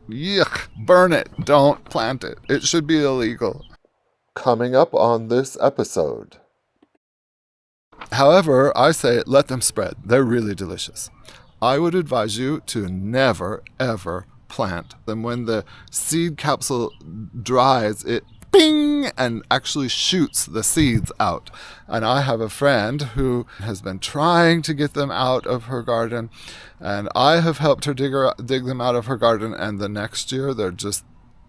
Yuck, burn it. Don't plant it. It should be illegal. Coming up on this episode. However, I say let them spread. They're really delicious. I would advise you to never, ever plant them. When the seed capsule dries, it bing and actually shoots the seeds out. And I have a friend who has been trying to get them out of her garden, and I have helped her dig them out of her garden, and the next year they're just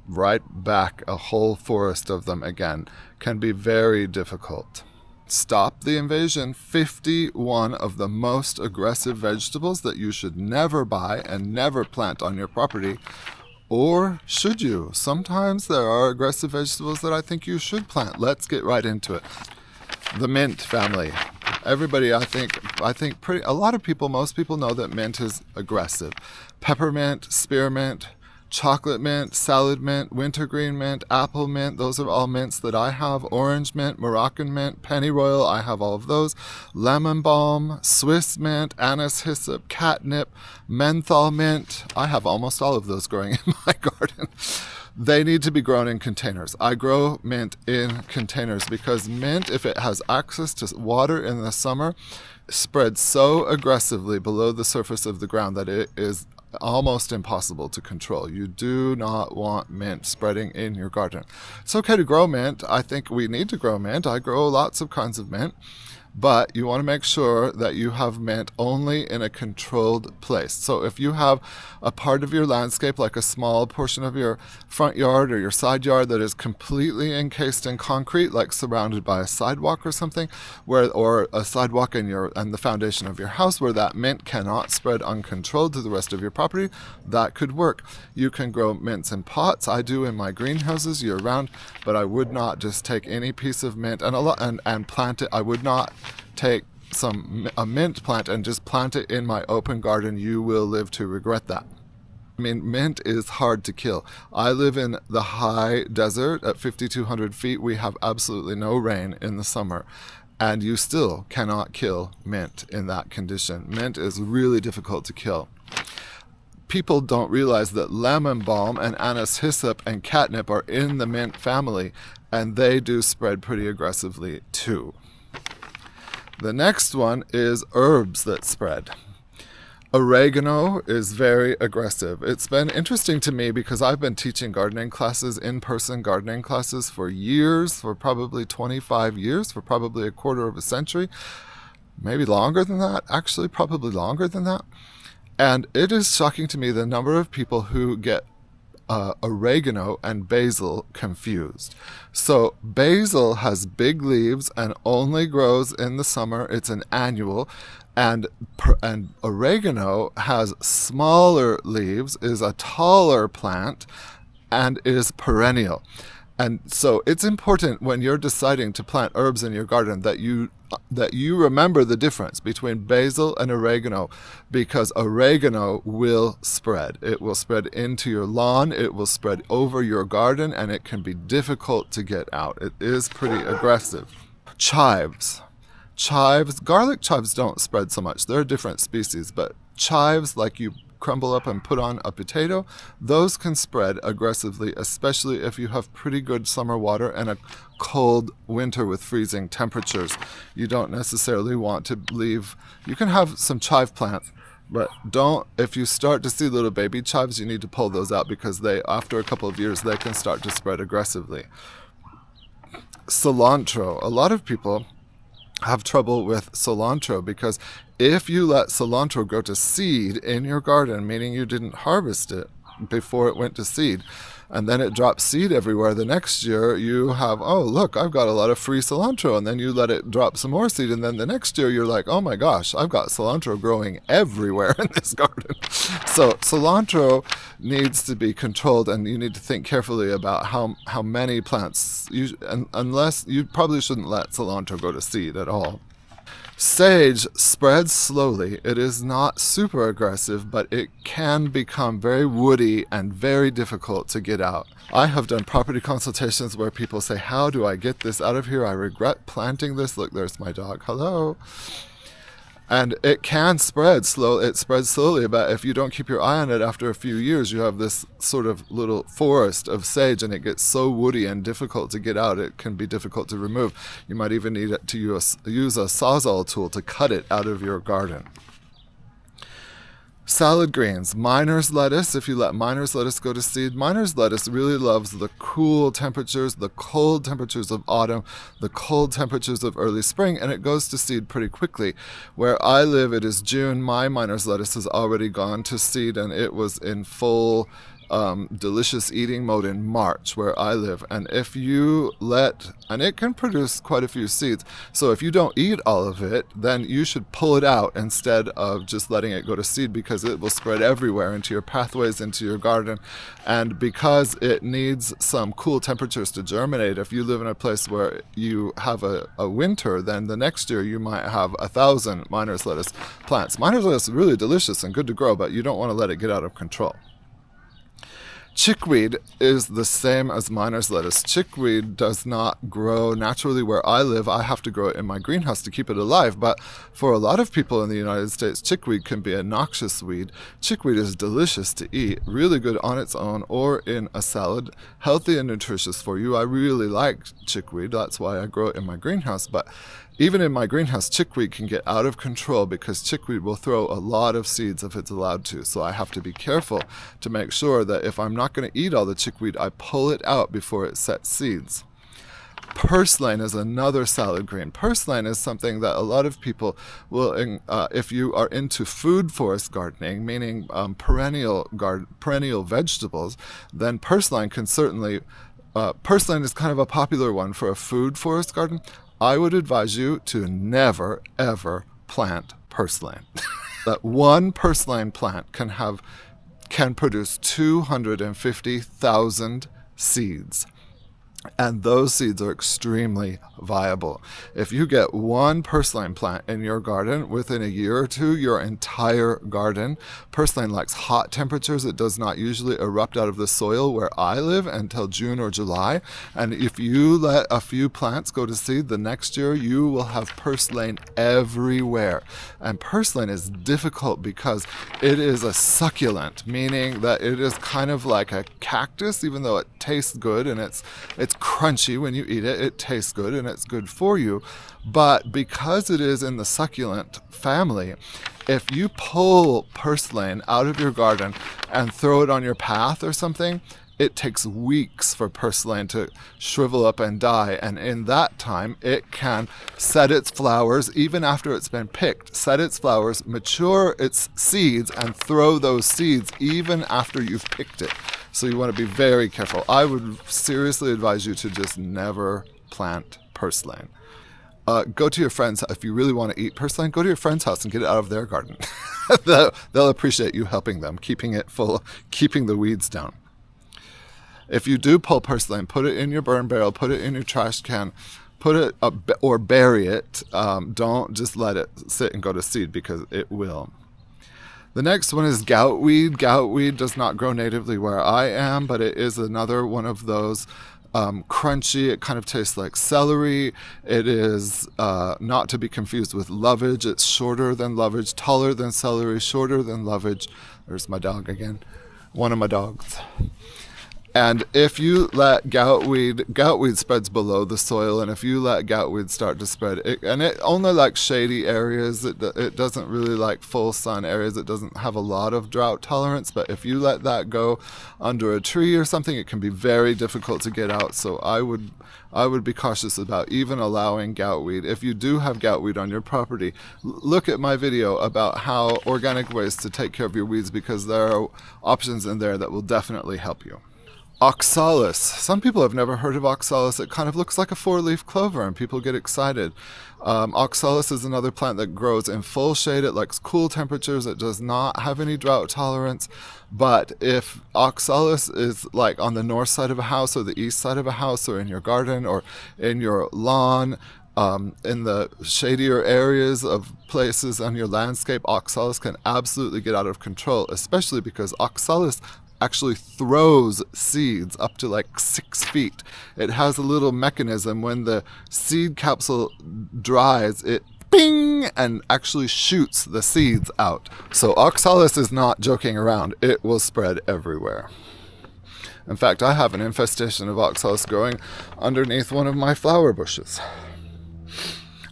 right back, a whole forest of them again. Can be very difficult. Stop the invasion. 51 of the most aggressive vegetables that you should never buy and never plant on your property. Or should you? Sometimes there are aggressive vegetables that I think you should plant. Let's get right into it. The mint family. Everybody, I think a lot of people, most people know that mint is aggressive. Peppermint, spearmint, chocolate mint, salad mint, wintergreen mint, apple mint, those are all mints that I have. Orange mint, Moroccan mint, pennyroyal, I have all of those. Lemon balm, Swiss mint, anise hyssop, catnip, menthol mint. I have almost all of those growing in my garden. They need to be grown in containers. I grow mint in containers because mint, if it has access to water in the summer, spreads so aggressively below the surface of the ground that it is almost impossible to control. You do not want mint spreading in your garden. It's okay to grow mint. I think we need to grow mint. I grow lots of kinds of mint. But you want to make sure that you have mint only in a controlled place. So if you have a part of your landscape, like a small portion of your front yard or your side yard that is completely encased in concrete, like surrounded by a sidewalk or something, or a sidewalk and the foundation of your house where that mint cannot spread uncontrolled to the rest of your property, that could work. You can grow mints in pots. I do in my greenhouses year round, but I would not just take any piece of mint and plant it. I would not take a mint plant and just plant it in my open garden. You will live to regret that. I mean, mint is hard to kill. I live in the high desert at 5,200 feet. We have absolutely no rain in the summer, and you still cannot kill mint in that condition. Mint is really difficult to kill. People don't realize that lemon balm and anise hyssop and catnip are in the mint family, and they do spread pretty aggressively too. The next one is herbs that spread. Oregano is very aggressive. It's been interesting to me because I've been teaching gardening classes, in-person gardening classes for years, for probably 25 years, for probably a quarter of a century, maybe longer than that, actually probably longer than that. And it is shocking to me the number of people who get oregano and basil confused. So basil has big leaves and only grows in the summer. It's an annual. And oregano has smaller leaves, is a taller plant, and is perennial. And so it's important when you're deciding to plant herbs in your garden that you remember the difference between basil and oregano, because oregano will spread. It will spread into your lawn, it will spread over your garden, and it can be difficult to get out. It is pretty aggressive. Chives, garlic chives don't spread so much. They're a different species, but chives, like you crumble up and put on a potato, those can spread aggressively, especially if you have pretty good summer water and a cold winter with freezing temperatures. You don't necessarily want to leave. You can have some chive plants, but if you start to see little baby chives, you need to pull those out because after a couple of years, they can start to spread aggressively. Cilantro. A lot of people have trouble with cilantro because if you let cilantro grow to seed in your garden, meaning you didn't harvest it before it went to seed, and then it drops seed everywhere, the next year you have, oh, look, I've got a lot of free cilantro, and then you let it drop some more seed, and then the next year you're like, oh my gosh, I've got cilantro growing everywhere in this garden. So cilantro needs to be controlled, and you need to think carefully about how many plants, unless you probably shouldn't let cilantro go to seed at all. Sage spreads slowly. It is not super aggressive, but it can become very woody and very difficult to get out. I have done property consultations where people say, how do I get this out of here? I regret planting this. Look, there's my dog. Hello. And it can spread slow. It spreads slowly, but if you don't keep your eye on it, after a few years, you have this sort of little forest of sage, and it gets so woody and difficult to get out. It can be difficult to remove. You might even need to use a sawzall tool to cut it out of your garden. Salad greens, miner's lettuce. If you let miner's lettuce go to seed, miner's lettuce really loves the cool temperatures, the cold temperatures of autumn, the cold temperatures of early spring, and it goes to seed pretty quickly. Where I live, it is June. My miner's lettuce has already gone to seed, and it was in full delicious eating mode in March where I live. And if you and it can produce quite a few seeds, so if you don't eat all of it, then you should pull it out instead of just letting it go to seed, because it will spread everywhere into your pathways, into your garden. And because it needs some cool temperatures to germinate, if you live in a place where you have a winter, then the next year you might have 1,000 miner's lettuce plants. Miner's lettuce is really delicious and good to grow, but you don't want to let it get out of control. Chickweed is the same as miner's lettuce. Chickweed does not grow naturally where I live. I have to grow it in my greenhouse to keep it alive. But for a lot of people in the United States, chickweed can be a noxious weed. Chickweed is delicious to eat, really good on its own or in a salad, healthy and nutritious for you. I really like chickweed. That's why I grow it in my greenhouse. But even in my greenhouse, chickweed can get out of control because chickweed will throw a lot of seeds if it's allowed to. So I have to be careful to make sure that if I'm not going to eat all the chickweed, I pull it out before it sets seeds. Purslane is another salad green. Purslane is something that a lot of people will, if you are into food forest gardening, meaning perennial vegetables, then purslane can certainly, purslane is kind of a popular one for a food forest garden. I would advise you to never, ever plant purslane. That one purslane plant can produce 250,000 seeds. And those seeds are extremely viable. If you get one purslane plant in your garden, within a year or two, your entire garden. Purslane likes hot temperatures. It does not usually erupt out of the soil where I live until June or July. And if you let a few plants go to seed, the next year you will have purslane everywhere. And purslane is difficult because it is a succulent, meaning that it is kind of like a cactus, even though it tastes good and it's crunchy when you eat it. It tastes good and it's good for you. But because it is in the succulent family, if you pull purslane out of your garden and throw it on your path or something, it takes weeks for purslane to shrivel up and die. And in that time, it can set its flowers, even after it's been picked, set its flowers, mature its seeds, and throw those seeds even after you've picked it. So you want to be very careful. I would seriously advise you to just never plant purslane. Go to your friends. If you really want to eat purslane, go to your friend's house and get it out of their garden. They'll appreciate you helping them, keeping it full, keeping the weeds down. If you do pull purslane, put it in your burn barrel, put it in your trash can, put it or bury it. Don't just let it sit and go to seed, because it will. The next one is goutweed. Goutweed does not grow natively where I am, but it is another one of those crunchy. It kind of tastes like celery. It is not to be confused with lovage. It's shorter than lovage, taller than celery, shorter than lovage. There's my dog again. One of my dogs. And if you let goutweed spreads below the soil, and if you let goutweed start to spread, it only likes shady areas. It doesn't really like full sun areas. It doesn't have a lot of drought tolerance. But if you let that go under a tree or something, it can be very difficult to get out. So I would be cautious about even allowing goutweed. If you do have goutweed on your property, look at my video about how organic ways to take care of your weeds, because there are options in there that will definitely help you. Oxalis. Some people have never heard of oxalis. It kind of looks like a four-leaf clover and people get excited. Oxalis is another plant that grows in full shade. It likes cool temperatures. It does not have any drought tolerance. But if oxalis is like on the north side of a house or the east side of a house or in your garden or in your lawn, in the shadier areas of places on your landscape, oxalis can absolutely get out of control, especially because oxalis actually throws seeds up to like 6 feet. It has a little mechanism. When the seed capsule dries, it bing, and actually shoots the seeds out. So oxalis is not joking around. It will spread everywhere. In fact, I have an infestation of oxalis growing underneath one of my flower bushes.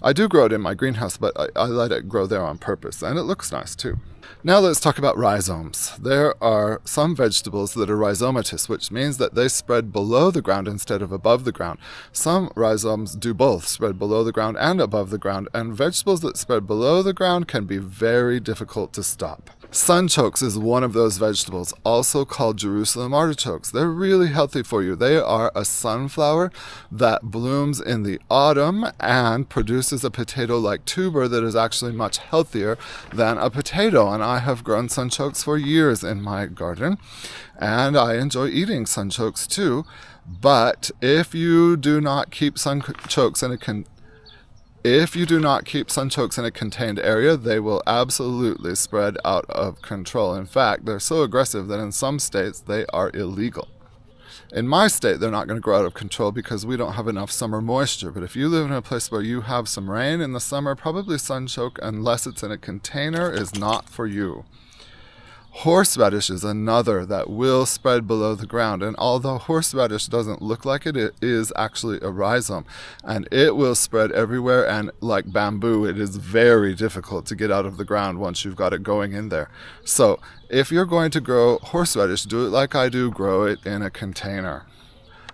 I do grow it in my greenhouse, but I let it grow there on purpose, and it looks nice too. Now let's talk about rhizomes. There are some vegetables that are rhizomatous, which means that they spread below the ground instead of above the ground. Some rhizomes do both, spread below the ground and above the ground, and vegetables that spread below the ground can be very difficult to stop. Sunchokes is one of those vegetables, also called Jerusalem artichokes. They're really healthy for you. They are a sunflower that blooms in the autumn and produces a potato-like tuber that is actually much healthier than a potato. And I have grown sunchokes for years in my garden, and I enjoy eating sunchokes too. But if you do not keep sunchokes in a contained area, they will absolutely spread out of control. In fact, they're so aggressive that in some states they are illegal. In my state, they're not going to grow out of control because we don't have enough summer moisture. But if you live in a place where you have some rain in the summer, probably sunchoke, unless it's in a container, is not for you. Horseradish is another that will spread below the ground, and although horseradish doesn't look like it, it is actually a rhizome, and it will spread everywhere, and like bamboo, it is very difficult to get out of the ground once you've got it going in there. So if you're going to grow horseradish, do it like I do, grow it in a container.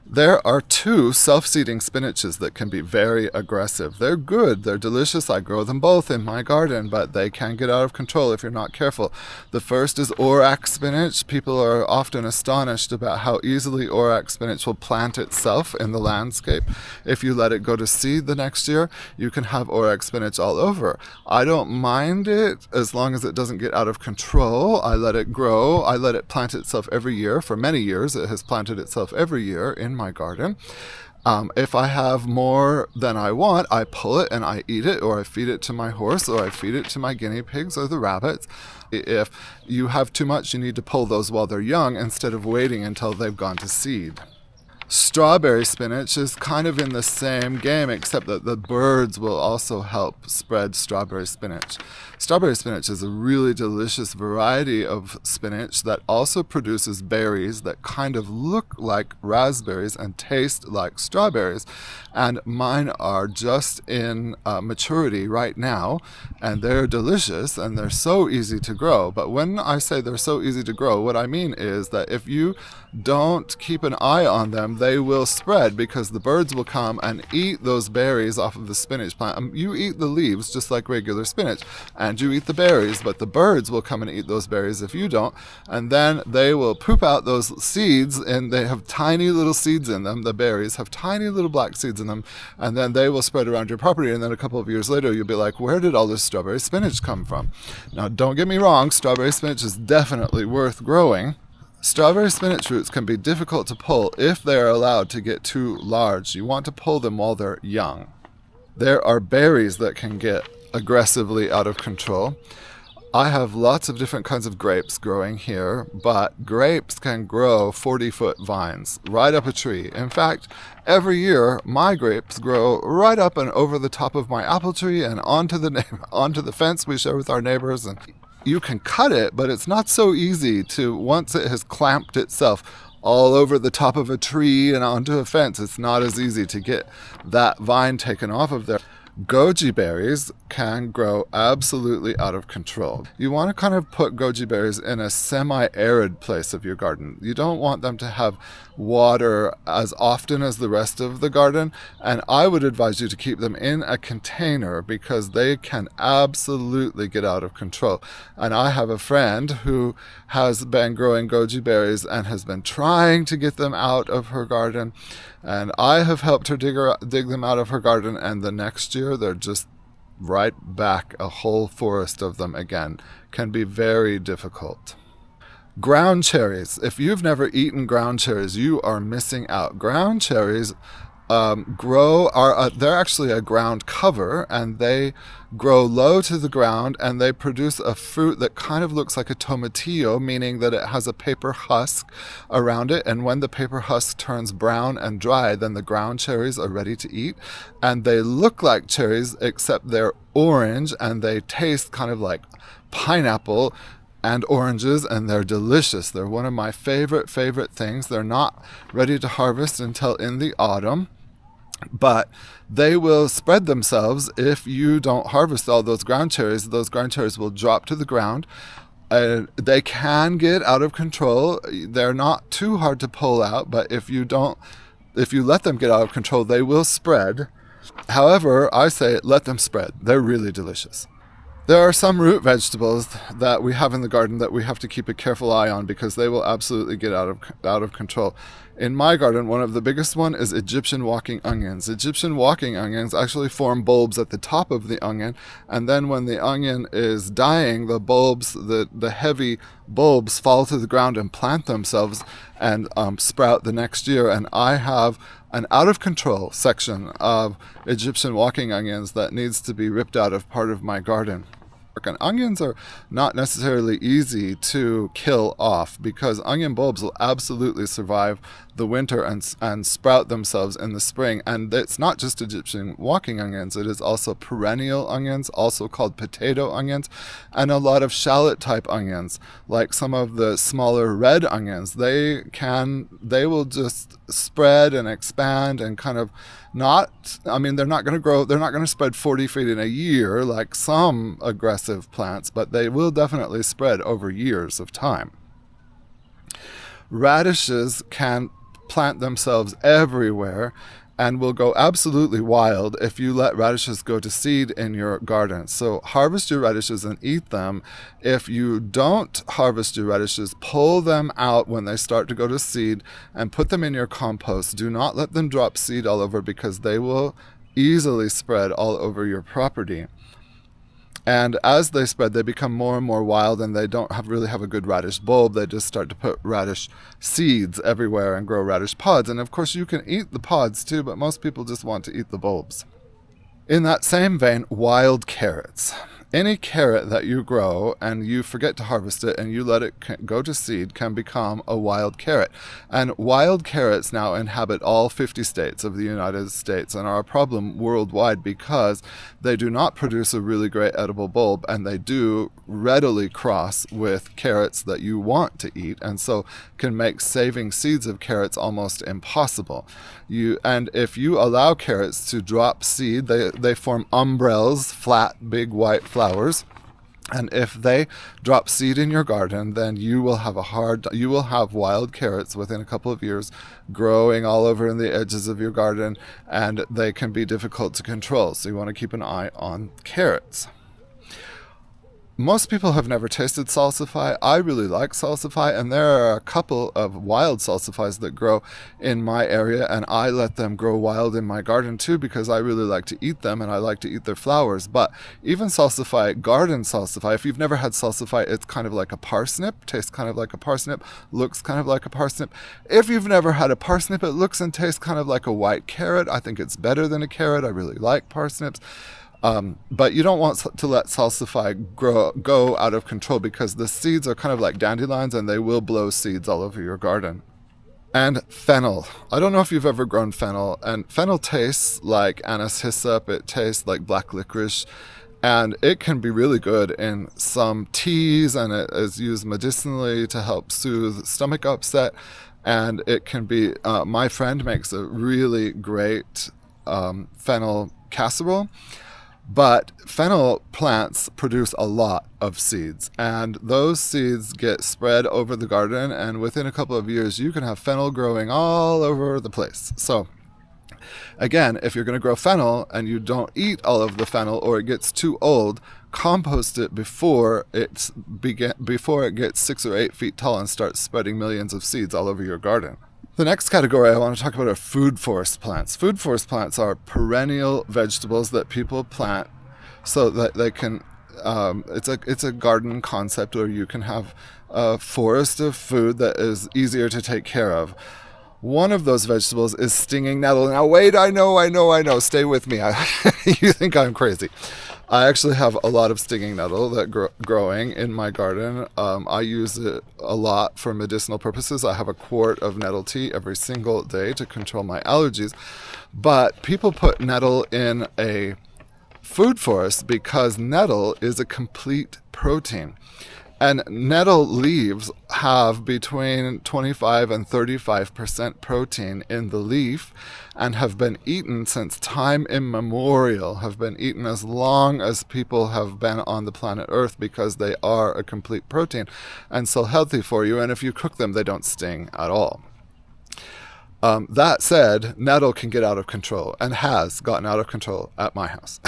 There are two self-seeding spinaches that can be very aggressive. They're good, they're delicious. I grow them both in my garden, but they can get out of control if you're not careful. The first is orac spinach. People are often astonished about how easily orac spinach will plant itself in the landscape. If you let it go to seed the next year, you can have orac spinach all over. I don't mind it as long as it doesn't get out of control. I let it grow. I let it plant itself every year. For many years, it has planted itself every year in my garden. If I have more than I want, I pull it and I eat it, or I feed it to my horse, or I feed it to my guinea pigs or the rabbits. If you have too much, you need to pull those while they're young instead of waiting until they've gone to seed. Strawberry spinach is kind of in the same game, except that the birds will also help spread strawberry spinach. Strawberry spinach is a really delicious variety of spinach that also produces berries that kind of look like raspberries and taste like strawberries. And mine are just in maturity right now, and they're delicious and they're so easy to grow. But when I say they're so easy to grow, what I mean is that if you don't keep an eye on them, they will spread because the birds will come and eat those berries off of the spinach plant. You eat the leaves just like regular spinach, and you eat the berries, but the birds will come and eat those berries if you don't, and then they will poop out those seeds, and they have tiny little seeds in them. The berries have tiny little black seeds in them, and then they will spread around your property, and then a couple of years later you'll be like, where did all this strawberry spinach come from? Now, don't get me wrong, strawberry spinach is definitely worth growing. Strawberry spinach roots can be difficult to pull if they are allowed to get too large. You want to pull them while they're young. There are berries that can get aggressively out of control. I have lots of different kinds of grapes growing here, but grapes can grow 40-foot vines right up a tree. In fact, every year my grapes grow right up and over the top of my apple tree and onto the fence we share with our neighbors. And you can cut it, but it's not so easy to, once it has clamped itself all over the top of a tree and onto a fence, it's not as easy to get that vine taken off of there. Goji berries can grow absolutely out of control. You want to kind of put goji berries in a semi-arid place of your garden. You don't want them to have water as often as the rest of the garden, and I would advise you to keep them in a container because they can absolutely get out of control. And I have a friend who has been growing goji berries and has been trying to get them out of her garden, and I have helped her dig them out of her garden, and the next year they're just right back, a whole forest of them again. Can be very difficult. Ground cherries. If you've never eaten ground cherries, you are missing out. Ground cherries they're actually a ground cover, and they grow low to the ground, and they produce a fruit that kind of looks like a tomatillo, meaning that it has a paper husk around it, and when the paper husk turns brown and dry, then the ground cherries are ready to eat. And they look like cherries, except they're orange, and they taste kind of like pineapple and oranges, and they're delicious. They're one of my favorite things. They're not ready to harvest until in the autumn, but they will spread themselves if you don't harvest all those ground cherries. Those ground cherries will drop to the ground. They can get out of control. They're not too hard to pull out, but if you let them get out of control, they will spread. However, I say let them spread. They're really delicious. There are some root vegetables that we have in the garden that we have to keep a careful eye on because they will absolutely get out of control. In my garden, one of the biggest one is Egyptian walking onions. Egyptian walking onions actually form bulbs at the top of the onion, and then when the onion is dying, the bulbs, the heavy bulbs fall to the ground and plant themselves and sprout the next year. And I have an out-of-control section of Egyptian walking onions that needs to be ripped out of part of my garden. And onions are not necessarily easy to kill off because onion bulbs will absolutely survive the winter and sprout themselves in the spring. And it's not just Egyptian walking onions, it is also perennial onions, also called potato onions, and a lot of shallot type onions, like some of the smaller red onions. They will just spread and expand and kind of they're not going to spread 40 feet in a year like some aggressive plants, but they will definitely spread over years of time. Radishes can plant themselves everywhere and will go absolutely wild if you let radishes go to seed in your garden. So harvest your radishes and eat them. If you don't harvest your radishes, pull them out when they start to go to seed and put them in your compost. Do not let them drop seed all over because they will easily spread all over your property. And as they spread, they become more and more wild, and they don't really have a good radish bulb. They just start to put radish seeds everywhere and grow radish pods. And of course, you can eat the pods too, but most people just want to eat the bulbs. In that same vein, wild carrots. Any carrot that you grow and you forget to harvest it and you let it go to seed can become a wild carrot. And wild carrots now inhabit all 50 states of the United States and are a problem worldwide because they do not produce a really great edible bulb, and they do readily cross with carrots that you want to eat, and so can make saving seeds of carrots almost impossible. And if you allow carrots to drop seed, they form umbrellas, flat, big white flowers. And if they drop seed in your garden, then you will have wild carrots within a couple of years growing all over in the edges of your garden, and they can be difficult to control. So you want to keep an eye on carrots. Most people have never tasted salsify. I really like salsify, and there are a couple of wild salsifys that grow in my area, and I let them grow wild in my garden too because I really like to eat them and I like to eat their flowers. But even salsify, garden salsify, if you've never had salsify, it's kind of like a parsnip, tastes kind of like a parsnip, looks kind of like a parsnip. If you've never had a parsnip, it looks and tastes kind of like a white carrot. I think it's better than a carrot. I really like parsnips. But you don't want to let salsify go out of control because the seeds are kind of like dandelions and they will blow seeds all over your garden. And fennel. I don't know if you've ever grown fennel, and fennel tastes like anise hyssop. It tastes like black licorice, and it can be really good in some teas, and it is used medicinally to help soothe stomach upset. And it can be, my friend makes a really great fennel casserole. But fennel plants produce a lot of seeds, and those seeds get spread over the garden, and within a couple of years you can have fennel growing all over the place. So again, if you're going to grow fennel and you don't eat all of the fennel or it gets too old, compost it before it gets 6 or 8 feet tall and starts spreading millions of seeds all over your garden. The next category I want to talk about are food forest plants. Food forest plants are perennial vegetables that people plant so that they can, it's a garden concept where you can have a forest of food that is easier to take care of. One of those vegetables is stinging nettle. Now, wait, I know. Stay with me. You think I'm crazy. I actually have a lot of stinging nettle that growing in my garden. I use it a lot for medicinal purposes. I have a quart of nettle tea every single day to control my allergies. But people put nettle in a food forest because nettle is a complete protein. And nettle leaves have between 25 and 35% protein in the leaf and have been eaten since time immemorial, have been eaten as long as people have been on the planet Earth because they are a complete protein and so healthy for you. And if you cook them, they don't sting at all. That said, nettle can get out of control and has gotten out of control at my house.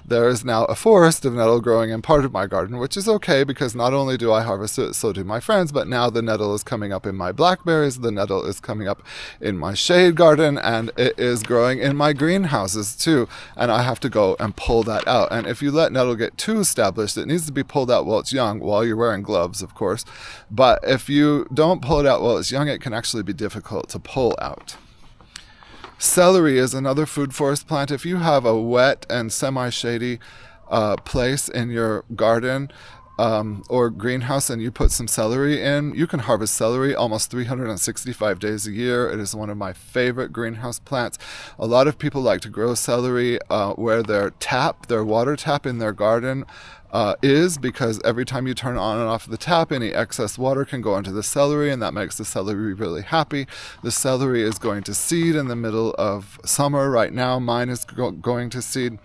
There is now a forest of nettle growing in part of my garden, which is okay because not only do I harvest it, so do my friends, but now the nettle is coming up in my blackberries, the nettle is coming up in my shade garden, and it is growing in my greenhouses too, and I have to go and pull that out. And if you let nettle get too established, it needs to be pulled out while it's young, while you're wearing gloves, of course. But if you don't pull it out while it's young, it can actually be difficult to pull out. Celery is another food forest plant. If you have a wet and semi-shady place in your garden or greenhouse and you put some celery in, you can harvest celery almost 365 days a year. It is one of my favorite greenhouse plants. A lot of people like to grow celery where their water tap in their garden is, because every time you turn on and off the tap, any excess water can go into the celery, and that makes the celery really happy. The celery is going to seed in the middle of summer. Right now, mine is going to seed.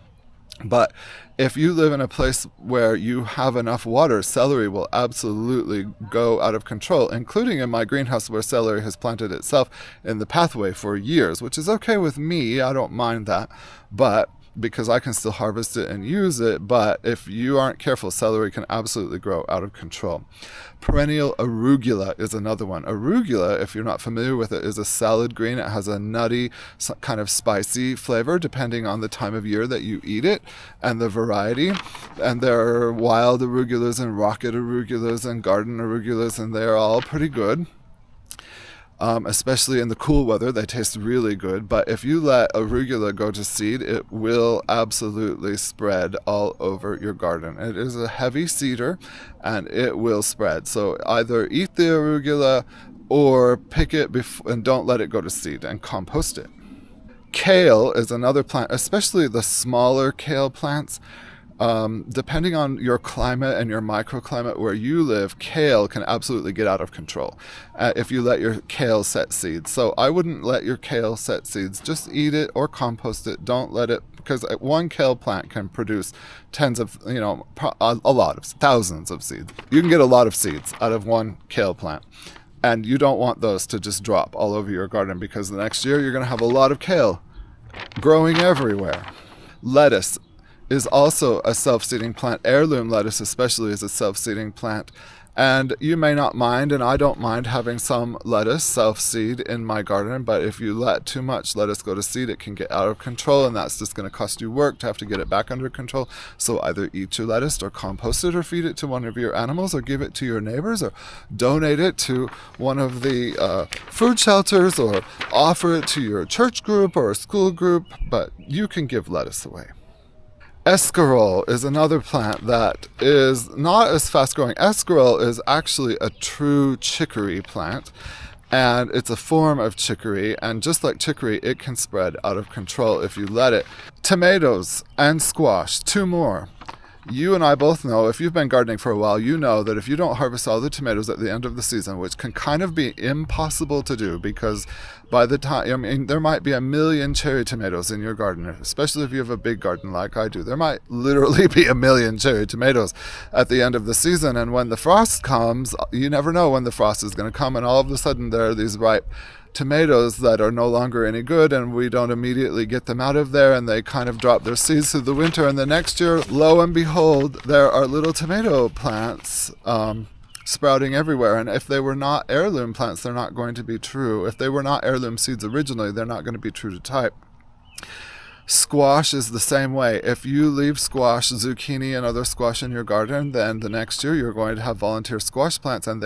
But if you live in a place where you have enough water, celery will absolutely go out of control, including in my greenhouse where celery has planted itself in the pathway for years, which is okay with me. I don't mind that. But because I can still harvest it and use it, but if you aren't careful, celery can absolutely grow out of control. Perennial arugula is another one. Arugula, if you're not familiar with it, is a salad green. It has a nutty, kind of spicy flavor depending on the time of year that you eat it and the variety. And there are wild arugulas and rocket arugulas and garden arugulas, and they're all pretty good. Especially in the cool weather, they taste really good. But if you let arugula go to seed, it will absolutely spread all over your garden. It is a heavy seeder, and it will spread. So either eat the arugula or pick it and don't let it go to seed and compost it. Kale is another plant, especially the smaller kale plants. Depending on your climate and your microclimate where you live, kale can absolutely get out of control if you let your kale set seeds. So I wouldn't let your kale set seeds. Just eat it or compost it. Don't let it, because one kale plant can produce tens of, a lot of thousands of seeds. You can get a lot of seeds out of one kale plant. And you don't want those to just drop all over your garden, because the next year you're going to have a lot of kale growing everywhere. Lettuce is also a self-seeding plant. Heirloom lettuce especially is a self-seeding plant. And you may not mind, and I don't mind having some lettuce self-seed in my garden, but if you let too much lettuce go to seed, it can get out of control, and that's just going to cost you work to have to get it back under control. So either eat your lettuce or compost it or feed it to one of your animals or give it to your neighbors or donate it to one of the food shelters or offer it to your church group or a school group, but you can give lettuce away. Escarole is another plant that is not as fast growing. Escarole is actually a true chicory plant, and it's a form of chicory, and just like chicory, it can spread out of control if you let it. Tomatoes and squash, two more. You and I both know, if you've been gardening for a while, you know that if you don't harvest all the tomatoes at the end of the season, which can kind of be impossible to do, because by the time, there might be 1 million cherry tomatoes in your garden, especially if you have a big garden like I do. There might literally be 1 million cherry tomatoes at the end of the season, and when the frost comes, you never know when the frost is going to come, and all of a sudden there are these ripe tomatoes that are no longer any good, and we don't immediately get them out of there, and they kind of drop their seeds through the winter, and the next year, lo and behold, there are little tomato plants sprouting everywhere. And if they were not heirloom plants, they're not going to be true. If they were not heirloom seeds originally, they're not going to be true to type. Squash is the same way. If you leave squash, zucchini, and other squash in your garden, then the next year you're going to have volunteer squash plants, and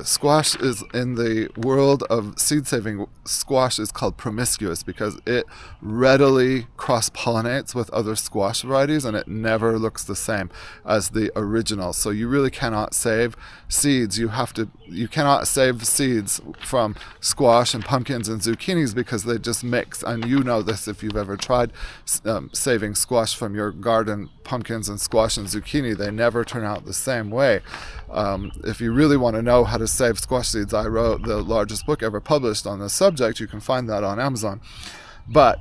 squash is, in the world of seed saving, squash is called promiscuous because it readily cross-pollinates with other squash varieties, and it never looks the same as the original. So you really cannot save seeds. You cannot save seeds from squash and pumpkins and zucchinis because they just mix, and you know this if you've ever tried saving squash from your garden, pumpkins and squash and zucchini, they never turn out the same way. If you really want to know how to save squash seeds, I wrote the largest book ever published on this subject. You can find that on Amazon. But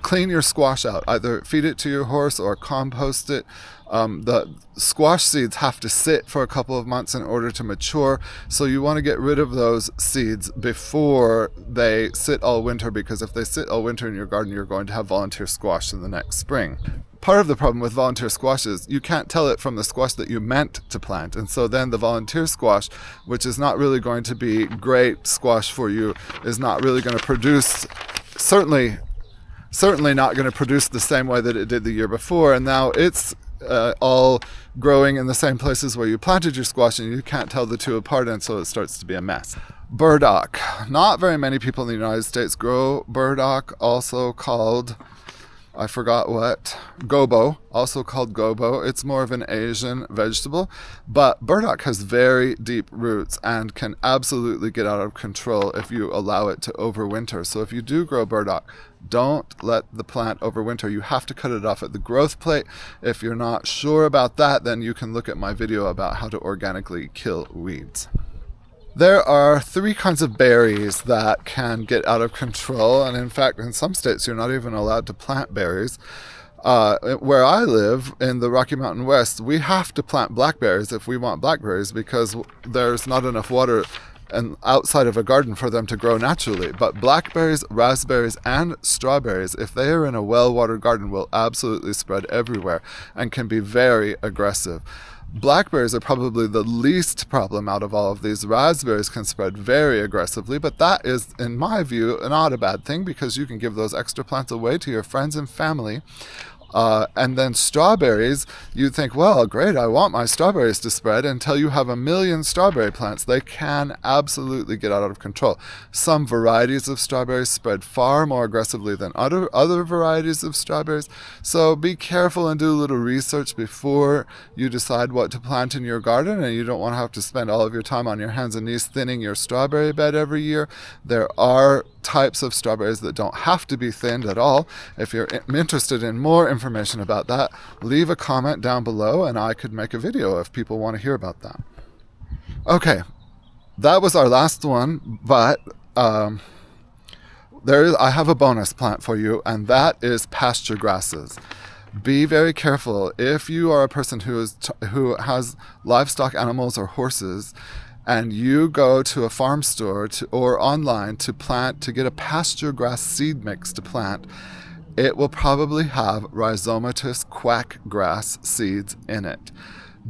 clean your squash out. Either feed it to your horse or compost it. The squash seeds have to sit for a couple of months in order to mature, so you want to get rid of those seeds before they sit all winter, because if they sit all winter in your garden, you're going to have volunteer squash in the next spring. Part of the problem with volunteer squash is you can't tell it from the squash that you meant to plant, and so then the volunteer squash, which is not really going to be great squash for you, is not really going to produce, certainly not going to produce the same way that it did the year before, and now it's all growing in the same places where you planted your squash, and you can't tell the two apart, and so it starts to be a mess. Burdock. Not very many people in the United States grow burdock, also called, I forgot what, gobo, also called gobo. It's more of an Asian vegetable, but burdock has very deep roots and can absolutely get out of control if you allow it to overwinter. So if you do grow burdock, don't let the plant overwinter. You have to cut it off at the growth plate. If you're not sure about that, then you can look at my video about how to organically kill weeds. There are 3 kinds of berries that can get out of control, and in fact, in some states, you're not even allowed to plant berries. Where I live, in the Rocky Mountain West, we have to plant blackberries if we want blackberries because there's not enough water and outside of a garden for them to grow naturally. But blackberries, raspberries, and strawberries, if they are in a well-watered garden, will absolutely spread everywhere and can be very aggressive. Blackberries are probably the least problem out of all of these. Raspberries can spread very aggressively, but that is, in my view, not a bad thing because you can give those extra plants away to your friends and family. And then strawberries, you'd think, well, great, I want my strawberries to spread, until you have 1 million strawberry plants. They can absolutely get out of control. Some varieties of strawberries spread far more aggressively than other varieties of strawberries. So be careful and do a little research before you decide what to plant in your garden, and you don't want to have to spend all of your time on your hands and knees thinning your strawberry bed every year. There are types of strawberries that don't have to be thinned at all. If you're interested in more information about that, leave a comment down below and I could make a video if people want to hear about that. Okay, that was our last one, but I have a bonus plant for you, and that is pasture grasses. Be very careful. If you are a person who has livestock animals or horses, and you go to a farm store or online to get a pasture grass seed mix to plant, it will probably have Rhizomatous quackgrass seeds in it.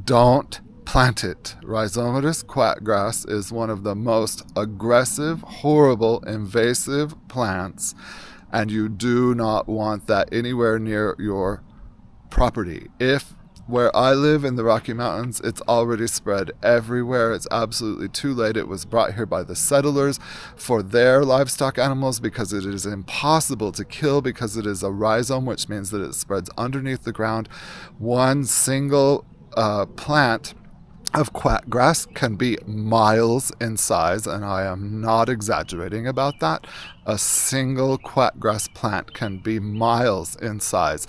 Don't plant it. Rhizomatous quackgrass is one of the most aggressive, horrible, invasive plants, and you do not want that anywhere near your property. Where I live in the Rocky Mountains, it's already spread everywhere. It's absolutely too late. It was brought here by the settlers for their livestock animals because it is impossible to kill because it is a rhizome, which means that it spreads underneath the ground. One single plant of quackgrass can be miles in size, and I am not exaggerating about that. A single quackgrass plant can be miles in size.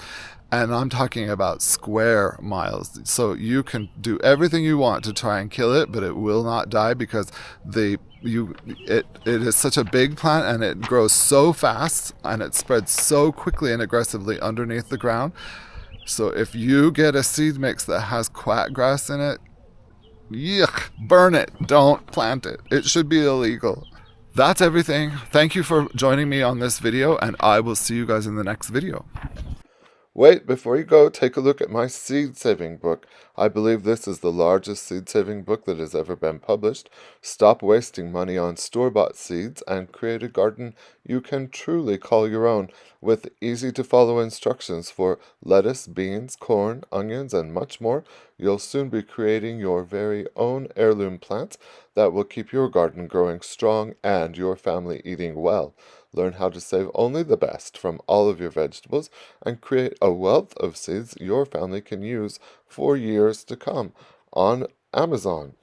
And I'm talking about square miles. So you can do everything you want to try and kill it, but it will not die because it is such a big plant, and it grows so fast and it spreads so quickly and aggressively underneath the ground. So if you get a seed mix that has quackgrass in it, yuck, burn it. Don't plant it. It should be illegal. That's everything. Thank you for joining me on this video, and I will see you guys in the next video. Wait, before you go, take a look at my seed saving book. I believe this is the largest seed saving book that has ever been published. Stop wasting money on store-bought seeds and create a garden you can truly call your own with easy to follow instructions for lettuce, beans, corn, onions, and much more. You'll soon be creating your very own heirloom plants that will keep your garden growing strong and your family eating well. Learn how to save only the best from all of your vegetables and create a wealth of seeds your family can use for years to come on Amazon.